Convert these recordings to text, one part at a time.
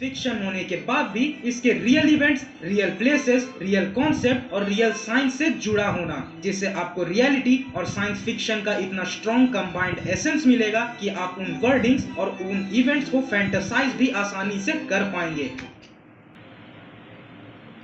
Fiction होने के बाद भी इसके real events, real places, real concept और रियल साइंस से जुड़ा होना, जिससे आपको रियलिटी और साइंस फिक्शन का इतना स्ट्रॉन्ग कंबाइंड एसेंस मिलेगा कि आप उन वर्डिंग्स और उन इवेंट्स को फैंटेसाइज भी आसानी से कर पाएंगे।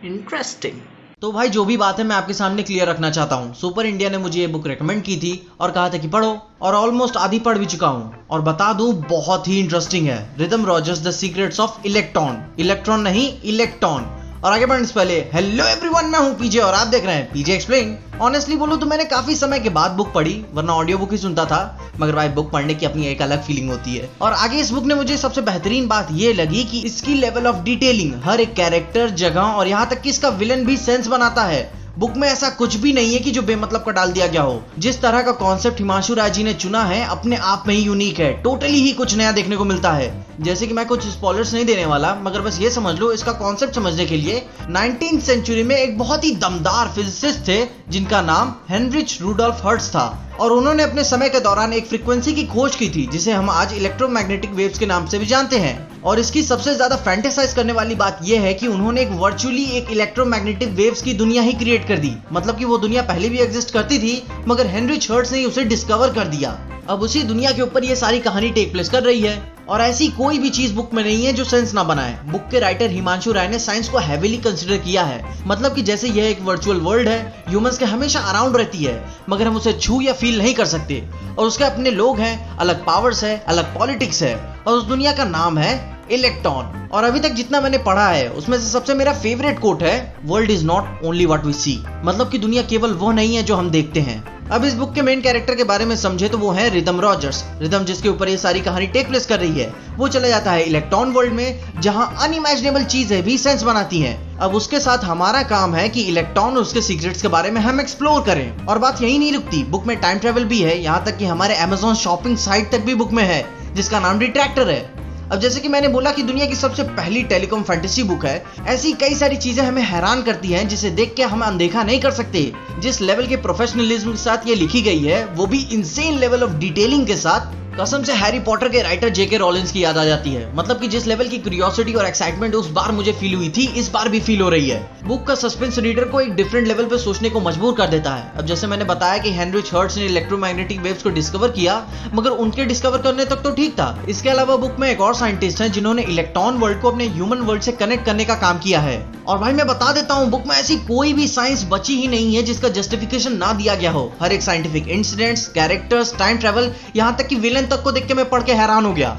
इंटरेस्टिंग। तो भाई जो भी बात है मैं आपके सामने क्लियर रखना चाहता हूँ। सुपर इंडिया ने मुझे ये बुक रेकमेंड की थी और कहा था कि पढ़ो, और ऑलमोस्ट आधी पढ़ भी चुका हूँ और बता दूं बहुत ही इंटरेस्टिंग है। Rhythm Rogers the secrets of electron, electron नहीं इलेक्ट्रॉन। और आगे बढ़ने से पहले हेलो एवरीवन, मैं हूँ पीजे और आप देख रहे हैं पीजे एक्सप्लेन। ऑनेस्टली बोलूं तो मैंने काफी समय के बाद बुक पढ़ी, वरना ऑडियो बुक ही सुनता था, मगर भाई बुक पढ़ने की अपनी एक अलग फीलिंग होती है। और आगे इस बुक ने मुझे सबसे बेहतरीन बात ये लगी कि इसकी लेवल ऑफ डिटेलिंग, हर एक कैरेक्टर, जगह और यहाँ तक कि इसका विलन भी सेंस बनाता है। बुक में ऐसा कुछ भी नहीं है कि जो बेमतलब का डाल दिया गया हो। जिस तरह का कॉन्सेप्ट हिमांशु राय जी ने चुना है अपने आप में ही यूनिक है, टोटली ही कुछ नया देखने को मिलता है। जैसे कि मैं कुछ स्पॉयलर्स नहीं देने वाला, मगर बस ये समझ लो इसका कॉन्सेप्ट समझने के लिए 19th सेंचुरी में एक बहुत ही दमदार फिजिसिस्ट थे जिनका नाम हेनरिच रुडोल्फ हर्ट्ज था, और उन्होंने अपने समय के दौरान एक फ्रीक्वेंसी की खोज की थी जिसे हम आज इलेक्ट्रोमैग्नेटिक वेव्स के नाम से भी जानते हैं। और इसकी सबसे ज्यादा फैंटेसाइज करने वाली बात यह है कि उन्होंने एक वर्चुअली एक इलेक्ट्रोमैग्नेटिक वेव्स की दुनिया ही क्रिएट कर दी। मतलब कि वो दुनिया पहले भी एग्जिस्ट करती थी, मगर हेनरिच हर्ट्ज ने उसे डिस्कवर कर दिया। अब उसी दुनिया के ऊपर ये सारी कहानी टेक प्लेस कर रही है, और ऐसी कोई भी चीज बुक में नहीं है जो साइंस ना बनाए। बुक के राइटर हिमांशु राय ने साइंस को हेवीली कंसीडर किया है। मतलब कि जैसे यह एक वर्चुअल वर्ल्ड है, ह्यूमंस के हमेशा अराउंड रहती है, मगर हम उसे छू या फील नहीं कर सकते, और उसके अपने लोग हैं, अलग पावर्स है, अलग पॉलिटिक्स है, और उस दुनिया का नाम है इलेक्ट्रॉन। और अभी तक जितना मैंने पढ़ा है उसमें से सबसे मेरा फेवरेट कोट है, world is not only what we see. मतलब कि दुनिया केवल वो नहीं है जो हम देखते हैं। अब इस बुक के मेन कैरेक्टर के बारे में समझे तो वो है रिदम रॉजर्स। रिदम जिसके ऊपर ये सारी कहानी टेक प्लेस कर रही है, वो चला जाता है इलेक्ट्रॉन वर्ल्ड में, जहां अनइमेजिनेबल चीजें भी सेंस बनाती हैं। अब उसके साथ हमारा काम है कि इलेक्ट्रॉन और उसके सीक्रेट्स के बारे में हम एक्सप्लोर करें। और बात यही नहीं रुकती, बुक में टाइम ट्रेवल भी है, यहाँ तक कि हमारे अमेज़न शॉपिंग साइट तक भी बुक में है, जिसका नाम रिट्रैक्टर है। अब जैसे कि मैंने बोला कि दुनिया की सबसे पहली टेलीकॉम फैंटेसी बुक है, ऐसी कई सारी चीजें हमें हैरान करती हैं जिसे देख के हम अनदेखा नहीं कर सकते। जिस लेवल के प्रोफेशनलिज्म के साथ ये लिखी गई है, वो भी इंसेन लेवल ऑफ डिटेलिंग के साथ, कसम से हैरी पॉटर के राइटर जेके रॉलिंस की याद आ जाती है। मतलब कि जिस लेवल की क्यूरियोसिटी और एक्साइटमेंट उस बार मुझे फील हुई थी, इस बार भी फील हो रही है। बुक का सस्पेंस रीडर को एक डिफरेंट लेवल पे सोचने को मजबूर कर देता है। अब जैसे मैंने बताया कि हेनरिच हर्ट्ज ने इलेक्ट्रोमैग्नेटिक वेव्स को डिस्कवर किया, मगर उनके डिस्कवर करने तक तो ठीक था। इसके अलावा बुक में एक और साइंटिस्ट है जिन्होंने इलेक्ट्रॉन वर्ल्ड को अपने ह्यूमन वर्ल्ड से कनेक्ट करने का काम किया है। और भाई मैं बता देता हूँ, बुक में ऐसी कोई भी साइंस बची ही नहीं है जिसका जस्टिफिकेशन ना दिया गया हो। हर एक scientific incidents, characters, time travel, यहाँ तक कि विलेन तक को देख के मैं पढ़ के हैरान हो गया।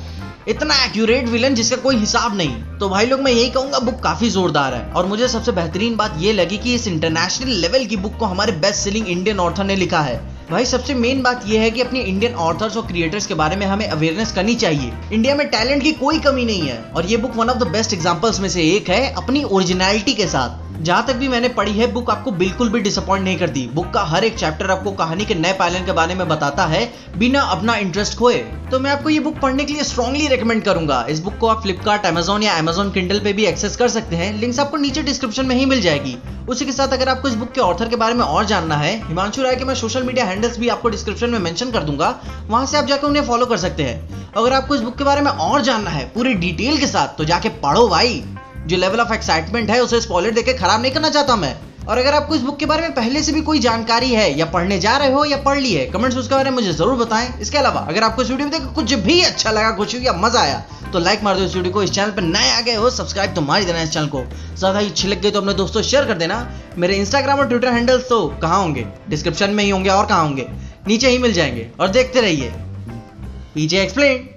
इतना एक्यूरेट विलन जिसका कोई हिसाब नहीं। तो भाई लोग मैं यही कहूंगा, बुक काफी जोरदार है। और मुझे सबसे बेहतरीन बात ये लगी कि इस इंटरनेशनल लेवल की बुक को हमारे बेस्ट सेलिंग इंडियन ऑथर ने लिखा है। भाई सबसे मेन बात यह है कि अपने इंडियन ऑथर्स और क्रिएटर्स के बारे में हमें अवेयरनेस करनी चाहिए। इंडिया में टैलेंट की कोई कमी नहीं है, और ये book one of the best examples में से एक है अपनी ओरिजिनलिटी के साथ। जहां तक भी मैंने पढ़ी है, बुक आपको बिल्कुल भी डिसअपॉइंट नहीं करती। बुक का हर एक चैप्टर आपको कहानी के नए पायलन के बारे में बताता है, बिना अपना इंटरेस्ट खोए। तो मैं आपको ये बुक पढ़ने के लिए स्ट्रांगली रेकमेंड करूंगा। इस बुक को आप फ्लिपकार्ट, अमेजॉन या अमेजॉन किंडल पे भी एक्सेस कर सकते हैं। लिंक्स आपको नीचे डिस्क्रिप्शन में ही मिल जाएगी। उसी के साथ अगर आपको इस बुक के ऑथर के बारे में और जानना है, हिमांशु राय के मैं सोशल मीडिया हैंडल्स भी आपको डिस्क्रिप्शन में मेंशन कर दूंगा, वहां से आप जाकर उन्हें फॉलो कर सकते हैं। अगर आपको इस बुक के बारे में और जानना है पूरी डिटेल के साथ, तो जाके पढ़ो भाई। जो लेवल ऑफ एक्साइटमेंट है उसे स्पॉइलर देके खराब नहीं करना चाहता मैं। और अगर आपको इस बुक के बारे में पहले से भी कोई जानकारी है, या पढ़ने जा रहे हो या पढ़ ली है, कमेंट्स उसके बारे में मुझे जरूर बताएं। इसके अलावा अगर आपको इस वीडियो में देखकर कुछ भी अच्छा लगा, कुछ भी या मजा आया, तो लाइक मार दो इस वीडियो को। इस चैनल पर नए आ गए हो, सब्सक्राइब तो मार ही देना इस चैनल को। ज्यादा ही अच्छी लग गई तो अपने दोस्तों शेयर कर देना। मेरे इंस्टाग्राम और ट्विटर हैंडल्स तो कहाँ होंगे? डिस्क्रिप्शन में ही होंगे, और कहाँ होंगे? नीचे ही मिल जाएंगे। और देखते रहिए पीजे एक्सप्लेन।